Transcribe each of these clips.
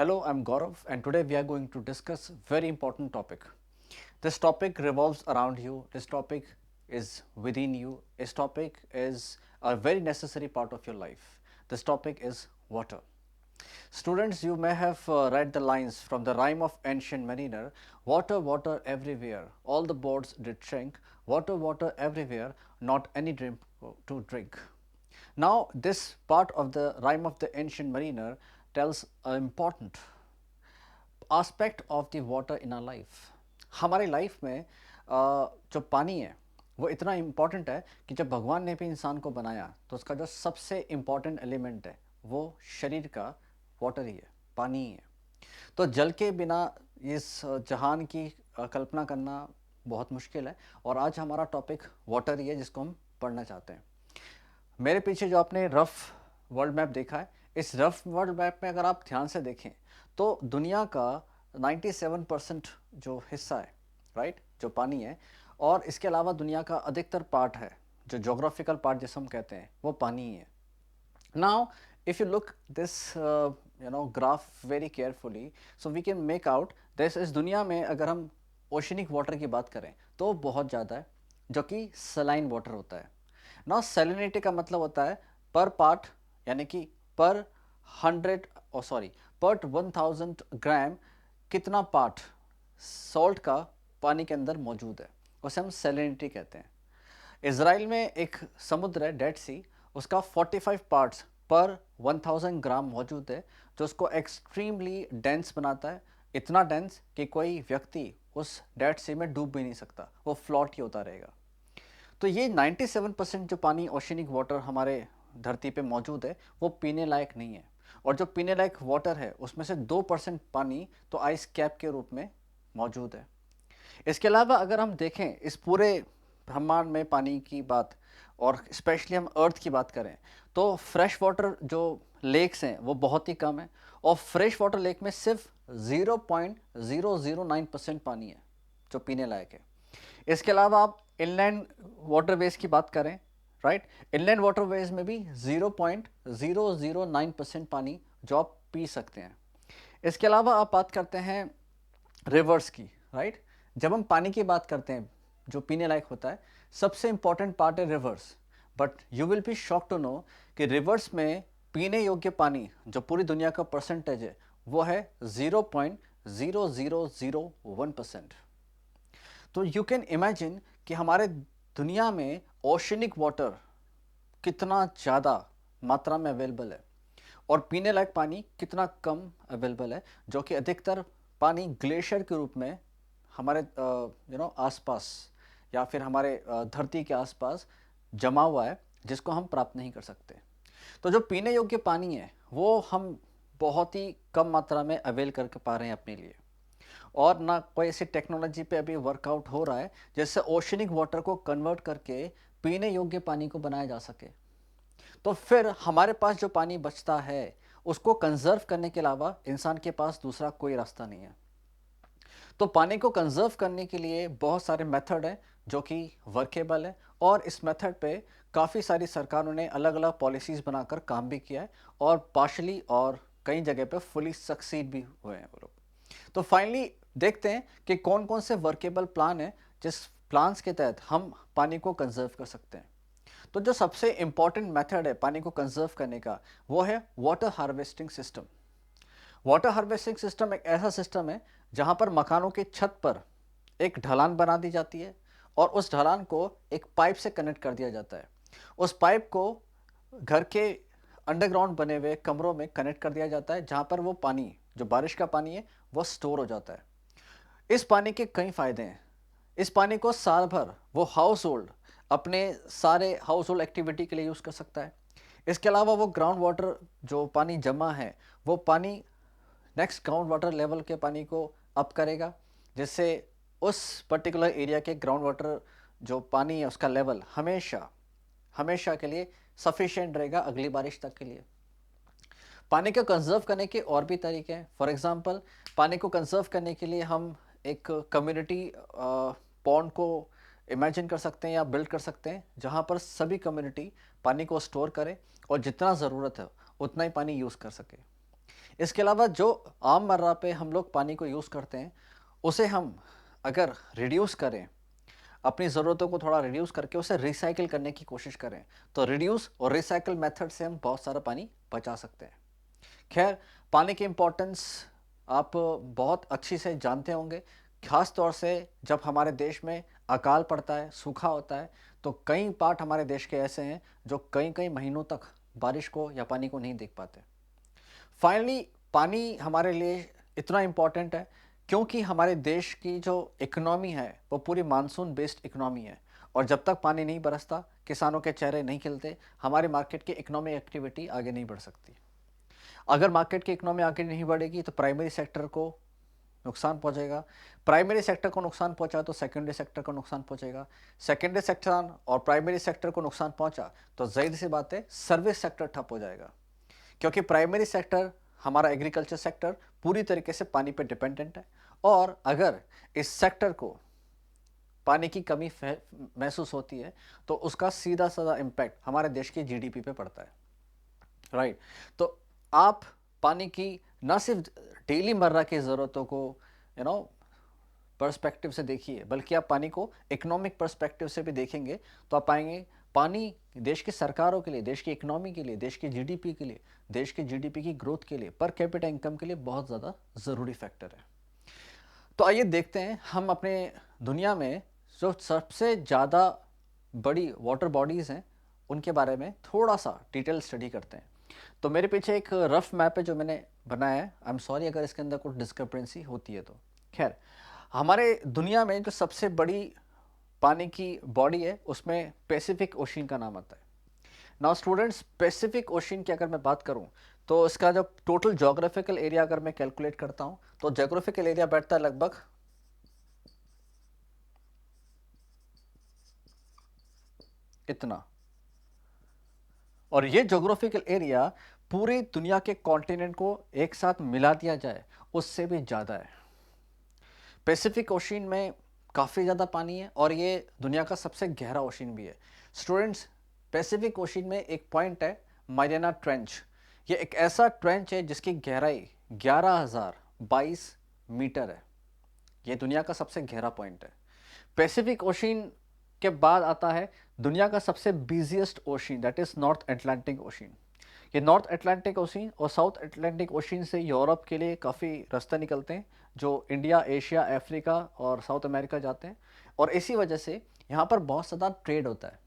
Hello, I'm Gaurav, and today we are going to discuss very important topic. This topic revolves around you. This topic is within you. This topic is a very necessary part of your life. This topic is water. Students, you may have read the lines from the rhyme of ancient mariner. Water, water everywhere. All the boats did shrink. Water, water everywhere. Not any drink to drink. Now, this part of the rhyme of the ancient mariner tells an important aspect of the water in our life. हमारी life में जो पानी है वो इतना important है कि जब भगवान ने भी इंसान को बनाया तो उसका जो सबसे इम्पॉर्टेंट एलिमेंट है वो शरीर का वाटर ही है, पानी ही है। तो जल के बिना इस जहान की कल्पना करना बहुत मुश्किल है और आज हमारा टॉपिक वाटर ही है जिसको हम पढ़ना चाहते हैं। मेरे पीछे जो आपने रफ वर्ल्ड मैप देखा है, इस रफ वर्ल्ड मैप में अगर आप ध्यान से देखें तो दुनिया का 97% जो हिस्सा है, राइट, जो पानी है, और इसके अलावा दुनिया का अधिकतर पार्ट है जो जोग्राफिकल पार्ट जिसे हम कहते हैं वो पानी ही है। Now if you look this graph very carefully, so we can make out this. इस दुनिया में अगर हम ओशनिक वाटर की बात करें तो बहुत ज़्यादा है जो कि सलाइन वाटर होता है। ना सैलिनिटी का मतलब होता है पर पार्ट, यानी कि पर 100 सॉरी पर 1000 ग्राम कितना पार्ट सॉल्ट का पानी के अंदर मौजूद है, उसे हम सैलिनिटी कहते हैं। इसराइल में एक समुद्र है डेड सी, उसका 45 पार्ट्स पर 1000 ग्राम मौजूद है जो उसको एक्सट्रीमली डेंस बनाता है। इतना डेंस कि कोई व्यक्ति उस डेड सी में डूब भी नहीं सकता, वो फ्लोट ही होता रहेगा। तो ये 97% जो पानी ओशनिक वाटर हमारे धरती पे मौजूद है वो पीने लायक नहीं है, और जो पीने लायक वाटर है उसमें से 2% पानी तो आइस कैप के रूप में मौजूद है। इसके अलावा अगर हम देखें इस पूरे ब्रह्मांड में पानी की बात, और स्पेशली हम अर्थ की बात करें, तो फ्रेश वाटर जो लेक्स हैं वो बहुत ही कम है, और फ्रेश वाटर लेक में सिर्फ 0.009% पानी है जो पीने लायक है। इसके अलावा आप इनलैंड वाटरवेज की बात करें, राइट, इनलैंड वाटरवेज में भी 0.009% पानी जो आप पी सकते हैं। इसके अलावा आप बात करते हैं रिवर्स की, राइट। जब हम पानी की बात करते हैं जो पीने लायक होता है, सबसे इंपॉर्टेंट पार्ट है rivers. But you will be shock to know कि रिवर्स में पीने योग्य पानी जो पूरी दुनिया का परसेंटेज है वो है 0.0001%। तो यू कैन इमेजिन कि हमारे दुनिया में ओशनिक वाटर कितना ज़्यादा मात्रा में अवेलेबल है और पीने लायक पानी कितना कम अवेलेबल है, जो कि अधिकतर पानी ग्लेशियर के रूप में हमारे आसपास या फिर हमारे धरती के आसपास जमा हुआ है जिसको हम प्राप्त नहीं कर सकते। तो जो पीने योग्य पानी है वो हम बहुत ही कम मात्रा में अवेल करके पा रहे हैं अपने लिए, और ना कोई ऐसी टेक्नोलॉजी पे अभी वर्कआउट हो रहा है जिससे ओशनिक वाटर को कन्वर्ट करके पीने योग्य पानी को बनाया जा सके। तो फिर हमारे पास जो पानी बचता है उसको कंजर्व करने के अलावा इंसान के पास दूसरा कोई रास्ता नहीं है। तो पानी को कंजर्व करने के लिए बहुत सारे मेथड हैं जो कि वर्केबल है, और इस मेथड पे काफ़ी सारी सरकारों ने अलग अलग पॉलिसीज़ बनाकर काम भी किया है, और पार्शली और कई जगह पे फुली सक्सीड भी हुए हैं वो लोग। तो फाइनली देखते हैं कि कौन कौन से वर्केबल प्लान है जिस प्लान्स के तहत हम पानी को कंजर्व कर सकते हैं। तो जो सबसे इम्पॉर्टेंट मेथड है पानी को कंजर्व करने का वो है water harvesting system. Water harvesting system एक ऐसा सिस्टम है जहां पर मकानों की छत पर एक ढलान बना दी जाती है और उस ढलान को एक पाइप से कनेक्ट कर दिया जाता है। उस पाइप को घर के अंडरग्राउंड बने हुए कमरों में कनेक्ट कर दिया जाता है जहां पर वो पानी जो बारिश का पानी है वो स्टोर हो जाता है। इस पानी के कई फ़ायदे हैं। इस पानी को साल भर वो हाउस होल्ड अपने सारे हाउस होल्ड एक्टिविटी के लिए यूज़ कर सकता है। इसके अलावा वो ग्राउंड वाटर जो पानी जमा है वो पानी नेक्स्ट ग्राउंड वाटर लेवल के पानी को अप करेगा, जिससे उस पर्टिकुलर एरिया के ग्राउंड वाटर जो पानी है उसका लेवल हमेशा हमेशा के लिए सफिशिएंट रहेगा अगली बारिश तक के लिए। पानी को कंजर्व करने के और भी तरीके हैं। फॉर एग्जांपल, पानी को कंजर्व करने के लिए हम एक कम्युनिटी पॉन्ड को इमेजिन कर सकते हैं या बिल्ड कर सकते हैं जहां पर सभी कम्युनिटी पानी को स्टोर करे और जितना ज़रूरत है उतना ही पानी यूज़ कर सके। इसके अलावा जो आम मर्रा पे हम लोग पानी को यूज़ करते हैं, उसे हम अगर रिड्यूस करें, अपनी ज़रूरतों को थोड़ा रिड्यूस करके उसे रिसाइकिल करने की कोशिश करें, तो रिड्यूस और रिसाइकिल मेथड से हम बहुत सारा पानी बचा सकते हैं। खैर, पानी की इम्पोर्टेंस आप बहुत अच्छी से जानते होंगे, खास तौर से जब हमारे देश में अकाल पड़ता है, सूखा होता है, तो कई पार्ट हमारे देश के ऐसे हैं जो कई कई महीनों तक बारिश को या पानी को नहीं देख पाते। फाइनली, पानी हमारे लिए इतना इम्पॉर्टेंट है क्योंकि हमारे देश की जो इकोनॉमी है वो पूरी मानसून बेस्ड इकोनॉमी है, और जब तक पानी नहीं बरसता, किसानों के चेहरे नहीं खिलते, हमारे मार्केट की इकोनॉमिक एक्टिविटी आगे नहीं बढ़ सकती। अगर मार्केट की इकोनॉमी आगे नहीं बढ़ेगी तो प्राइमरी सेक्टर को नुकसान पहुंचेगा, प्राइमरी सेक्टर को नुकसान पहुंचा तो सेकेंडरी सेक्टर को नुकसान पहुंचेगा, सेकेंडरी सेक्टर और प्राइमरी सेक्टर को नुकसान पहुंचा तो जाहिर सी बात है सर्विस सेक्टर ठप हो जाएगा, क्योंकि प्राइमरी सेक्टर हमारा एग्रीकल्चर सेक्टर पूरी तरीके से पानी पर डिपेंडेंट है, और अगर इस सेक्टर को पानी की कमी महसूस होती है तो उसका सीधा साधा इम्पैक्ट हमारे देश की जीडीपी पे पड़ता है, राइट। तो आप पानी की न सिर्फ डेली मर्रा की ज़रूरतों को पर्सपेक्टिव से देखिए, बल्कि आप पानी को इकोनॉमिक पर्सपेक्टिव से भी देखेंगे तो आप पाएंगे पानी देश की सरकारों के लिए, देश की इकोनॉमी के लिए, देश की जीडीपी के लिए, देश की जीडीपी की ग्रोथ के लिए, पर कैपिटा इनकम के लिए बहुत ज़्यादा ज़रूरी फैक्टर है। तो आइए देखते हैं हम अपने दुनिया में जो सबसे ज़्यादा बड़ी वाटर बॉडीज़ हैं उनके बारे में थोड़ा सा डिटेल स्टडी करते हैं। तो मेरे पीछे एक रफ मैप है जो मैंने बनाया है, आई एम सॉरी अगर इसके अंदर कुछ डिस्क्रिपेंसी होती है तो। खैर, हमारे दुनिया में जो सबसे बड़ी पानी की बॉडी है उसमें पैसिफिक ओशन का नाम आता है। नाउ स्टूडेंट्स, पैसिफिक ओशन की अगर मैं बात करूं तो इसका जो टोटल जोग्राफिकल एरिया अगर मैं कैलकुलेट करता हूं तो जोग्राफिकल एरिया बैठता है लगभग इतना, और ये जोग्राफिकल एरिया पूरी दुनिया के कॉन्टिनेंट को एक साथ मिला दिया जाए उससे भी ज़्यादा है। पैसिफिक ओशन में काफ़ी ज़्यादा पानी है और ये दुनिया का सबसे गहरा ओशन भी है। स्टूडेंट्स, पैसिफिक ओशन में एक पॉइंट है मारियाना ट्रेंच। ये एक ऐसा ट्रेंच है जिसकी गहराई 11,022 मीटर है। ये दुनिया का सबसे गहरा पॉइंट है। पैसिफिक ओशन के बाद आता है दुनिया का सबसे busiest ocean, that is north Atlantic ocean. ये नॉर्थ अटलांटिक ओशन और साउथ अटलांटिक ओशन से यूरोप के लिए काफ़ी रास्ते निकलते हैं जो इंडिया, एशिया, अफ्रीका और साउथ अमेरिका जाते हैं, और इसी वजह से यहाँ पर बहुत ज़्यादा ट्रेड होता है।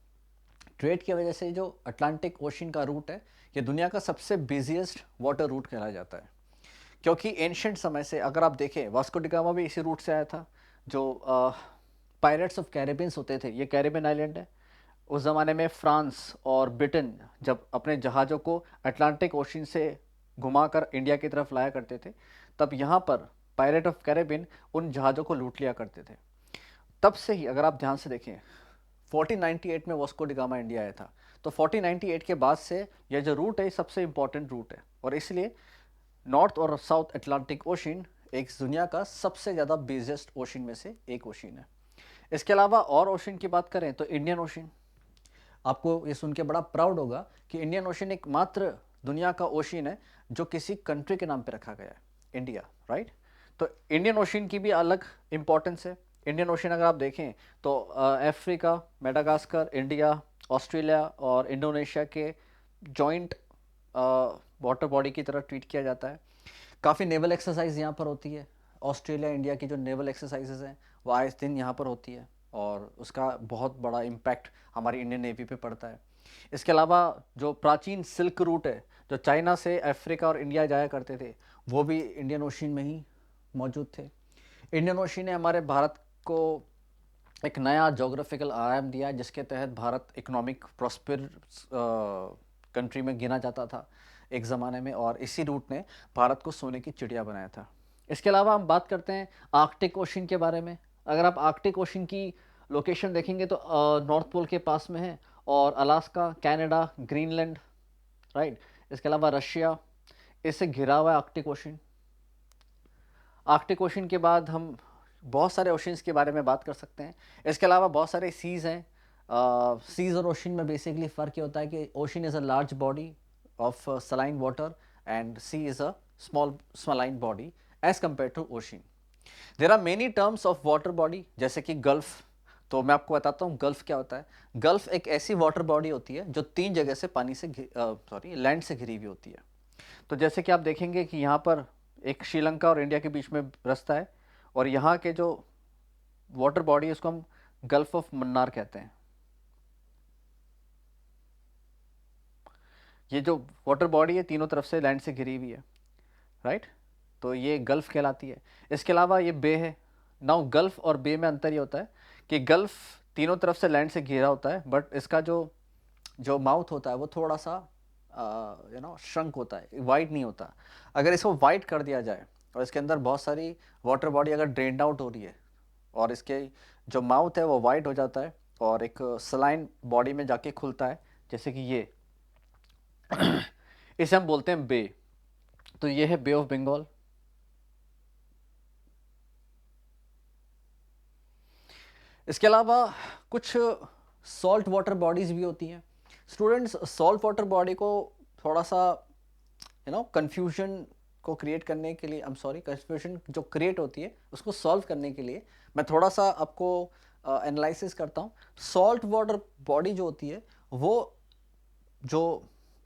ट्रेड की वजह से जो अटलांटिक ओशन का रूट है ये दुनिया का सबसे बिजिएस्ट वाटर रूट कहलाया जाता है, क्योंकि एंशंट समय से अगर आप देखें वास्को डी गामा भी इसी रूट से आया था। जो पायरेट्स ऑफ कैरेबियंस होते थे, ये कैरेबियन आइलैंड है। उस ज़माने में फ्रांस और ब्रिटेन जब अपने जहाज़ों को अटलांटिक ओशन से घुमाकर इंडिया की तरफ लाया करते थे, तब यहाँ पर पायरेट ऑफ कैरेबियन उन जहाज़ों को लूट लिया करते थे। तब से ही अगर आप ध्यान से देखें 1498 में वास्को डी गामा इंडिया आया था, तो 1498 के बाद से यह जो रूट है सबसे इंपॉर्टेंट रूट है, और इसलिए नॉर्थ और साउथ अटलांटिक ओशन एक दुनिया का सबसे ज़्यादा बिजिएस्ट ओशन में से एक ओशन है। इसके अलावा और ओशन की बात करें तो इंडियन ओशन, आपको ये सुन के बड़ा प्राउड होगा कि इंडियन ओशन एकमात्र दुनिया का ओशन है जो किसी कंट्री के नाम पे रखा गया है, इंडिया, राइट। तो इंडियन ओशन की भी अलग इंपॉर्टेंस है। इंडियन ओशन अगर आप देखें तो अफ्रीका, मेडागास्कर, इंडिया, ऑस्ट्रेलिया और इंडोनेशिया के जॉइंट वाटर बॉडी की तरह ट्रीट किया जाता है। काफ़ी नेवल एक्सरसाइज यहाँ पर होती है। ऑस्ट्रेलिया, इंडिया की जो नेवल एक्सरसाइजेज हैं वो आए दिन यहाँ पर होती है, और उसका बहुत बड़ा इम्पैक्ट हमारी इंडियन नेवी पे पड़ता है। इसके अलावा जो प्राचीन सिल्क रूट है जो चाइना से अफ्रीका और इंडिया जाया करते थे, वो भी इंडियन ओशन में ही मौजूद थे। इंडियन ओशन ने हमारे भारत को एक नया जोग्राफिकल आयाम दिया जिसके तहत भारत इकोनॉमिक प्रॉस्पर कंट्री में गिना जाता था एक ज़माने में, और इसी रूट ने भारत को सोने की चिड़िया बनाया था। इसके अलावा हम बात करते हैं आर्कटिक ओशन के बारे में। अगर आप आर्कटिक ओशन की लोकेशन देखेंगे तो नॉर्थ पोल के पास में है, और अलास्का, कनाडा, ग्रीनलैंड, राइट। इसके अलावा रशिया, इससे घिरा हुआ है आर्कटिक ओशन। आर्कटिक ओशन के बाद हम बहुत सारे ओशंस के बारे में बात कर सकते हैं। इसके अलावा बहुत सारे सीज़ हैं। सीज़ और ओशन में बेसिकली फ़र्क ये होता है कि ocean is a large body of saline water and sea is a small saline body as compared to ocean. There are many terms of water body, जैसे कि गल्फ. तो मैं आपको बताता हूँ गल्फ क्या होता है. गल्फ एक ऐसी वाटर बॉडी होती है जो 3 जगह से पानी से लैंड से घिरी हुई होती है. तो जैसे कि आप देखेंगे कि यहाँ पर एक श्रीलंका और इंडिया के बीच में रास्ता है, और यहाँ के जो वाटर बॉडी है उसको हम गल्फ ऑफ मन्नार कहते हैं. ये जो वाटर बॉडी है तीनों तरफ से लैंड से घिरी हुई है, राइट. तो ये गल्फ कहलाती है. इसके अलावा ये बे है. नाउ गल्फ और बे में अंतर ये होता है कि गल्फ तीनों तरफ से लैंड से घिरा होता है, बट इसका जो जो माउथ होता है वो थोड़ा सा श्रंक होता है, वाइड नहीं होता. अगर इसको वाइड कर दिया जाए और इसके अंदर बहुत सारी वाटर बॉडी अगर ड्रेन्ड आउट हो रही है और इसके जो माउथ है वो वाइड हो जाता है और एक सलाइन बॉडी में जाके खुलता है, जैसे कि ये इसे हम बोलते हैं बे. तो ये है बे ऑफ बंगाल. इसके अलावा कुछ सॉल्ट वाटर बॉडीज भी होती हैं. स्टूडेंट्स, सॉल्ट वाटर बॉडी को थोड़ा सा कंफ्यूजन को क्रिएट करने के लिए, कंफ्यूजन जो क्रिएट होती है उसको सॉल्व करने के लिए मैं थोड़ा सा आपको एनालिसिस करता हूँ. सॉल्ट वाटर बॉडी जो होती है वो जो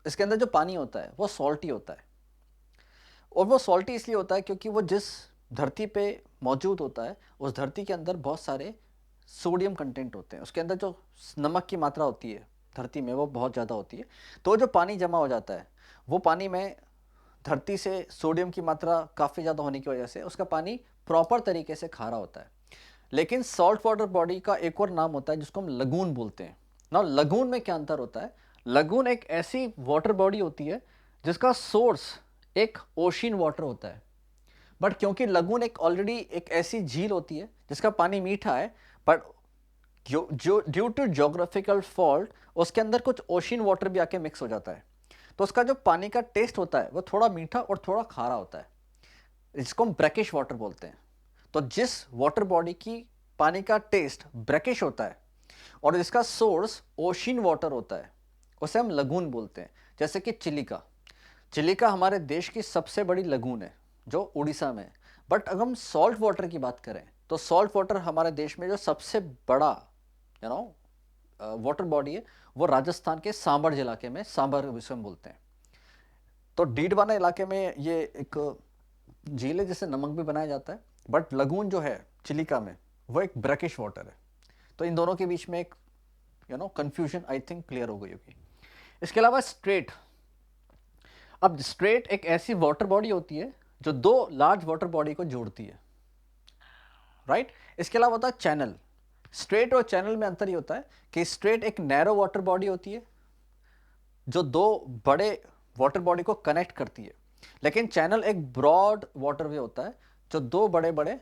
इसके अंदर जो पानी होता है वो सॉल्टी होता है, और वो सॉल्टी इसलिए होता है क्योंकि वो जिस धरती पे मौजूद होता है उस धरती के अंदर बहुत सारे सोडियम कंटेंट होते हैं. उसके अंदर जो नमक की मात्रा होती है धरती में वो बहुत ज़्यादा होती है. तो जो पानी जमा हो जाता है वो पानी में धरती से सोडियम की मात्रा काफ़ी ज़्यादा होने की वजह से उसका पानी प्रॉपर तरीके से खारा होता है. लेकिन सॉल्ट वाटर बॉडी का एक और नाम होता है जिसको हम लगून बोलते हैं. ना लगून में क्या अंतर होता है? लगून एक ऐसी वाटर बॉडी होती है जिसका सोर्स एक ओशियन वाटर होता है, बट क्योंकि लगून एक ऑलरेडी एक ऐसी झील होती है जिसका पानी मीठा है, बट जो ड्यू टू ज्योग्राफिकल फॉल्ट उसके अंदर कुछ ओशियन वाटर भी आके मिक्स हो जाता है, तो उसका जो पानी का टेस्ट होता है वो थोड़ा मीठा और थोड़ा खारा होता है, जिसको हम ब्रैकिश वाटर बोलते हैं. तो जिस वाटर बॉडी की पानी का टेस्ट ब्रैकिश होता है और जिसका सोर्स ओशियन वाटर होता है उसे हम लगून बोलते हैं. जैसे कि चिलिका. चिलिका हमारे देश की सबसे बड़ी लगून है जो उड़ीसा में है. बट अगर हम सॉल्ट वाटर की बात करें तो सॉल्ट वाटर हमारे देश में जो सबसे बड़ा वाटर बॉडी है वो राजस्थान के सांबर इलाके में, सांबर विषय में बोलते हैं. तो डीडवाना इलाके में ये एक झील है जिससे नमक भी बनाया जाता है, बट लगून जो है चिलिका में वो एक ब्रैकिश वाटर है. तो इन दोनों के बीच में एक कंफ्यूजन आई थिंक क्लियर हो गई होगी. इसके अलावा स्ट्रेट. अब स्ट्रेट एक ऐसी वाटर बॉडी होती है जो दो लार्ज वाटर बॉडी को जोड़ती है, राइट. इसके अलावा होता है चैनल. स्ट्रेट और चैनल में अंतर ये होता है कि स्ट्रेट एक नैरो वाटर बॉडी होती है जो दो बड़े वाटर बॉडी को कनेक्ट करती है, लेकिन चैनल एक ब्रॉड वाटर वे होता है जो दो बड़े बड़े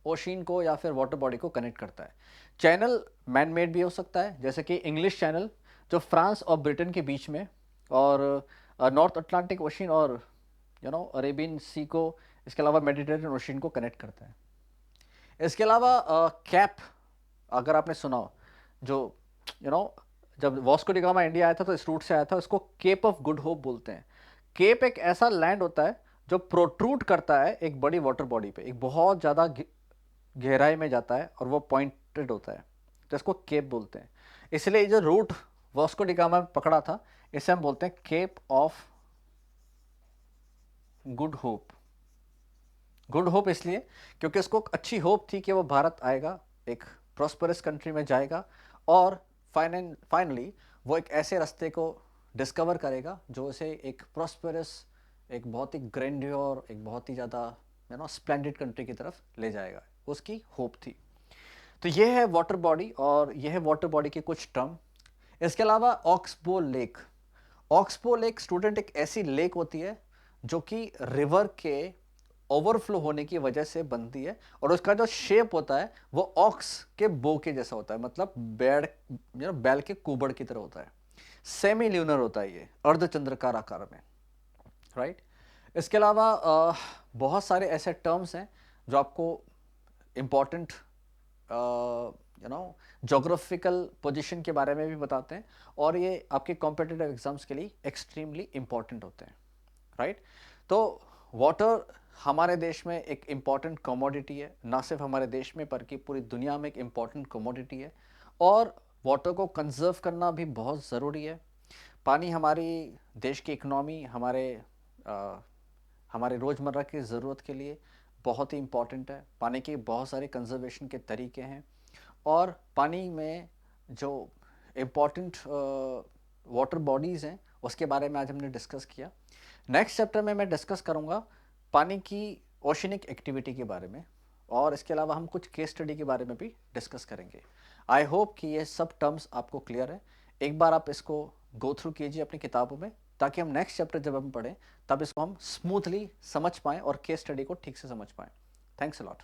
ओशियन को या फिर वाटर बॉडी को कनेक्ट करता है. चैनल मैन मेड भी हो सकता है, जैसे कि इंग्लिश चैनल जो फ्रांस और ब्रिटेन के बीच में और नॉर्थ अटलांटिक ओशियन और अरेबियन सी को, इसके अलावा मेडिटेरियन ओशियन को कनेक्ट करता है. इसके अलावा कैप अगर आपने सुना हो, जो जब वास्को डी गामा इंडिया आया था तो इस रूट से आया था, उसको केप ऑफ गुड होप बोलते हैं. केप एक ऐसा लैंड होता है जो प्रोट्रूड करता है एक बड़ी वाटर बॉडी पे, एक बहुत ज़्यादा गहराई में जाता है और वो पॉइंटेड होता है, तो इसको केप बोलते हैं. इसलिए जो रूट वास्को डी गामा पकड़ा था इसे हम बोलते हैं cape of good hope. Good hope इसलिए क्योंकि उसको अच्छी होप थी कि वो भारत आएगा, एक प्रॉस्परस कंट्री में जाएगा और फाइनली वो एक ऐसे रास्ते को डिस्कवर करेगा जो उसे एक प्रॉस्परस, एक बहुत ही ग्रैंडियर, एक बहुत ही ज़्यादा स्प्लेंडेड कंट्री की तरफ ले जाएगा. उसकी होप थी. तो ये है वाटर बॉडी और ये है वाटर बॉडी के कुछ टर्म. इसके अलावा oxbow lake. Oxbow lake student एक ऐसी लेक होती है जो कि रिवर के ओवरफ्लो होने की वजह से बनती है और उसका जो शेप होता है वो ऑक्स के बो के जैसा होता है, मतलब बैल के कुबड़ की तरह होता है. सेमी ल्यूनर होता है ये, अर्धचंद्राकार आकार में, राइट. इसके अलावा बहुत सारे ऐसे टर्म्स हैं जो आपको इम्पॉर्टेंट जोग्राफिकल पोजीशन के बारे में भी बताते हैं और ये आपके कॉम्पिटिटिव एग्जाम्स के लिए एक्सट्रीमली इंपॉर्टेंट होते हैं, राइट. तो वाटर हमारे देश में एक इम्पॉर्टेंट कमोडिटी है, ना सिर्फ हमारे देश में बल्कि पूरी दुनिया में एक इम्पॉर्टेंट कमोडिटी है, और वाटर को कंजर्व करना भी बहुत ज़रूरी है। पानी हमारी देश की इकनॉमी, हमारे रोज़मर्रा की ज़रूरत के लिए बहुत ही इम्पॉर्टेंट है। पानी के बहुत सारे कंजर्वेशन के तरीके हैं, और पानी में जो इम्पॉर्टेंट वाटर बॉडीज़ हैं उसके बारे में आज हमने डिस्कस किया। नेक्स्ट चैप्टर में मैं डिस्कस करूँगा पानी की ओशनिक एक्टिविटी के बारे में, और इसके अलावा हम कुछ केस स्टडी के बारे में भी डिस्कस करेंगे। आई होप कि ये सब टर्म्स आपको क्लियर है। एक बार आप इसको गो थ्रू कीजिए अपनी किताबों में, ताकि हम नेक्स्ट चैप्टर जब हम पढ़ें तब इसको हम स्मूथली समझ पाएँ और केस स्टडी को ठीक से समझ पाएँ। Thanks a lot.